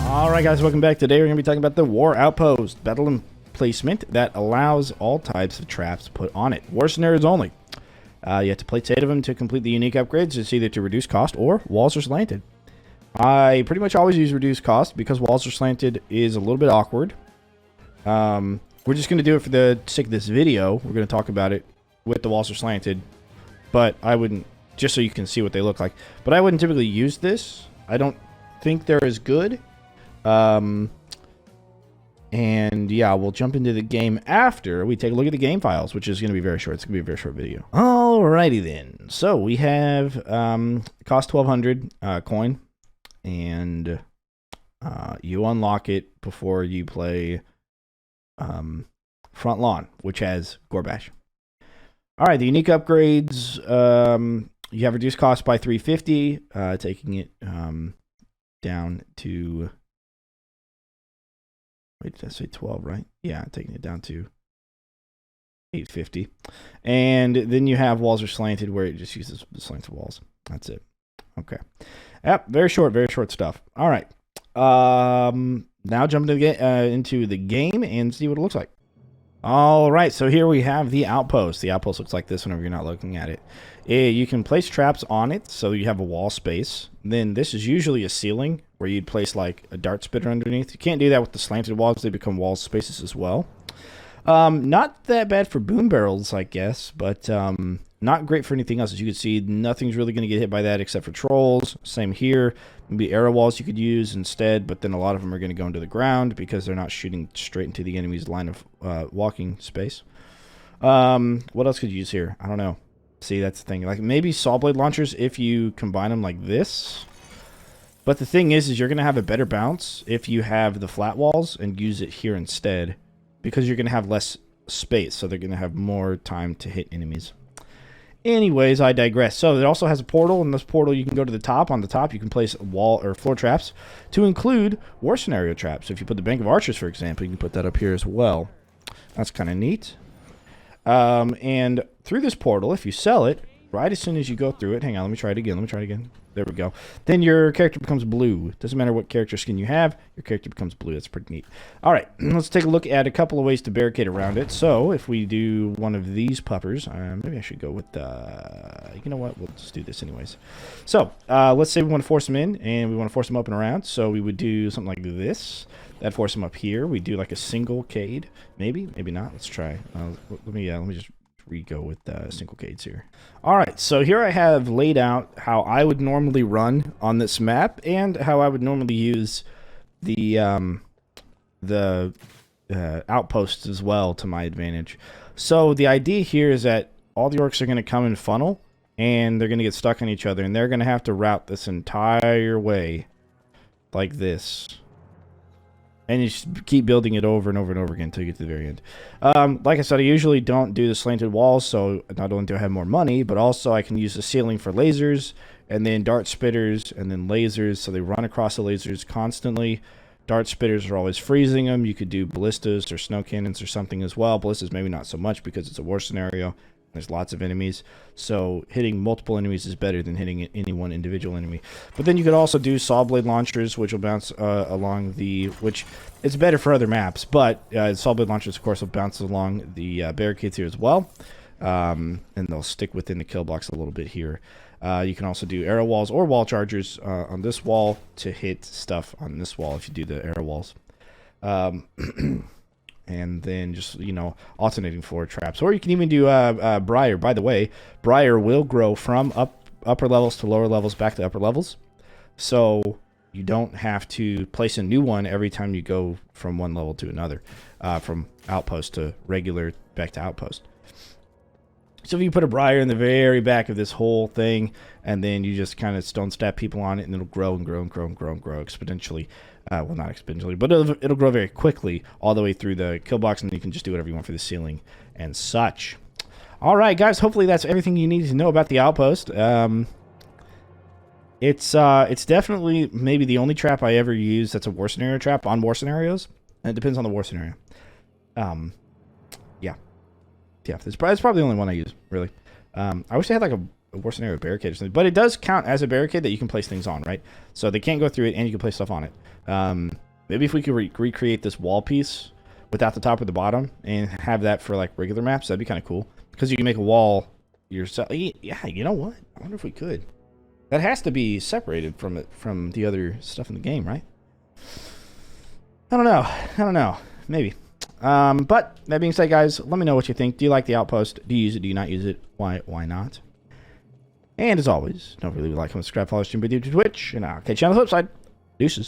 Alright guys, welcome back. Today we're going to be talking about the War Outpost, battle emplacement that allows all types of traps put on it. War scenarios only. You have to place 8 of them to complete the unique upgrades. It's either to reduce cost or walls are slanted. I pretty much always use reduce cost because walls are slanted is a little bit awkward. We're just going to do it for the sake of this video. We're going to talk about it with the walls are slanted, but I wouldn't, just so you can see what they look like. But I wouldn't typically use this. I don't think they're as good. And yeah, we'll jump into the game after we take a look at the game files, which is going to be very short. It's going to be a very short video. Alrighty then. So we have cost 1200 coin, and you unlock it before you play Front Lawn, which has Gorbash. Alright, the unique upgrades, you have reduced cost by 350, taking it down to... Wait, did I say 12, right? Yeah, taking it down to 850. And then you have walls are slanted, where it just uses the slanted walls. That's it. Okay. Yep, very short stuff. All right. Now jump into the game and see what it looks like. All right, so here we have the Outpost. The Outpost looks like this whenever you're not looking at it. You can place traps on it, so you have a wall space. Then this is usually a ceiling, where you'd place like a dart spitter underneath. You can't do that with the slanted walls. They become wall spaces as well. Not that bad for boom barrels, I guess, but not great for anything else. As you can see, nothing's really going to get hit by that except for trolls. Same here. Maybe arrow walls you could use instead, but then a lot of them are going to go into the ground because they're not shooting straight into the enemy's line of walking space. What else could you use here? I don't know. See, that's the thing. Like maybe saw blade launchers if you combine them like this. But the thing is you're going to have a better bounce if you have the flat walls and use it here instead, because you're going to have less space, so they're going to have more time to hit enemies. Anyways, I digress. So it also has a portal. In this portal, you can go to the top. On the top, you can place wall or floor traps to include war scenario traps. So if you put the Bank of Archers, for example, you can put that up here as well. That's kind of neat. And through this portal, if you sell it, right as soon as you go through it, hang on, let me try it again. There we go. Then your character becomes blue. Doesn't matter what character skin you have, your character becomes blue. That's pretty neat. All right, let's take a look at a couple of ways to barricade around it. So if we do one of these puppers, maybe I should go with you know what? We'll just do this anyways. So let's say we want to force them in, and we want to force them up and around. So we would do something like this. That'd force them up here. We do like a single cade, maybe not. Let's try. Let me just re-go with single cades here. All right, so here I have laid out how I would normally run on this map and how I would normally use the outposts as well to my advantage. So the idea here is that all the orcs are going to come in funnel, and they're going to get stuck on each other, and they're going to have to route this entire way like this. And you just keep building it over and over and over again until you get to the very end. Like I said, I usually don't do the slanted walls, so not only do I have more money, but also I can use the ceiling for lasers, and then dart spitters, and then lasers, so they run across the lasers constantly. Dart spitters are always freezing them. You could do ballistas or snow cannons or something as well. Ballistas maybe not so much because it's a war scenario. There's lots of enemies, so hitting multiple enemies is better than hitting any one individual enemy. But then you could also do saw blade launchers, which will bounce along the, which it's better for other maps, but saw blade launchers, of course, will bounce along the barricades here as well, and they'll stick within the kill blocks a little bit here. You can also do arrow walls or wall chargers on this wall to hit stuff on this wall if you do the arrow walls. And then just, you know, alternating floor traps. Or you can even do Briar. By the way, Briar will grow from upper levels to lower levels back to upper levels. So you don't have to place a new one every time you go from one level to another. From Outpost to regular back to Outpost. So if you put a Briar in the very back of this whole thing, and then you just kind of stone stab people on it, and it'll grow and grow and grow and grow and grow exponentially. Well, not exponentially, but it'll grow very quickly all the way through the kill box, and you can just do whatever you want for the ceiling and such. All right, guys, hopefully that's everything you need to know about the Outpost. It's definitely maybe the only trap I ever use that's a war scenario trap on war scenarios, and it depends on the war scenario. Yeah, it's probably the only one I use, really. I wish they had like worst scenario barricade or something. But it does count as a barricade that you can place things on, right? So they can't go through it, and you can place stuff on it. Maybe if we could recreate this wall piece without the top or the bottom and have that for like regular maps, that'd be kind of cool. Because you can make a wall yourself. Yeah, you know what? I wonder if we could. That has to be separated from the other stuff in the game, right? I don't know. Maybe. But that being said, guys, let me know what you think. Do you like the Outpost? Do you use it? Do you not use it? Why not? And as always, don't forget to like, comment, subscribe, follow, stream, video to Twitch, and I'll catch you on the flip side. Deuces.